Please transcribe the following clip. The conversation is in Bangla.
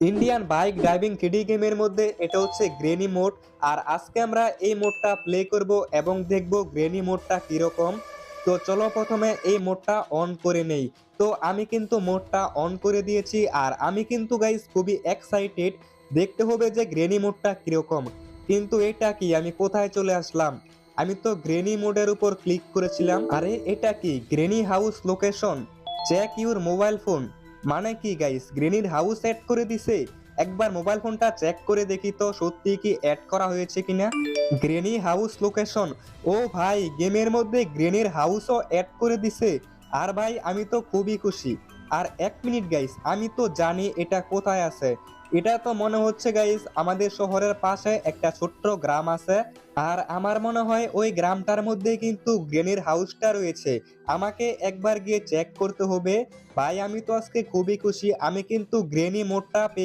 ইন্ডিয়ান বাইক ড্রাইভিং 3D গেমের মধ্যে এটা হচ্ছে গ্রেনি মোড। আর আজকে আমরা এই মোডটা প্লে করব এবং দেখব গ্রেনি মোডটা কিরকম। তো চলো প্রথমে এই মোডটা অন করে নেই। তো আমি কিন্তু মোডটা অন করে দিয়েছি আর আমি কিন্তু গাইস খুবই এক্সাইটেড। দেখতে হবে যে গ্রেনি মোডটা কিরকম। কিন্তু এটা কি, আমি কোথায় চলে আসলাম? আমি তো গ্রেনি মোডের উপর ক্লিক করেছিলাম। আরে এটা কি granny house location, check your mobile phone. মানে কি গাইস, গ্রেনির হাউস অ্যাড করে দিছে? একবার মোবাইল ফোনটা চেক করে দেখি তো সত্যি কি অ্যাড করা হয়েছে কিনা। গ্রেনি হাউস লোকেশন, ও ভাই গেমের মধ্যে গ্রেনির হাউসও অ্যাড করে দিছে। আর ভাই আমি তো খুবই খুশি। আর এক মিনিট গাইস, আমি তো জানি এটা কোথায় আছে। এটা তো মনে হচ্ছে গাইস আমাদের শহরের পাশে একটা ছোট্ট গ্রাম আছে। আর আমার মনে হয় ওই গ্রামটার মধ্যে কিন্তু গ্রেনির হাউসটা রয়েছে। আমাকে একবার গিয়ে চেক করতে হবে। ভাই আমি তো আজকে খুবই খুশি, আমি কিন্তু গ্রেনি মোডটা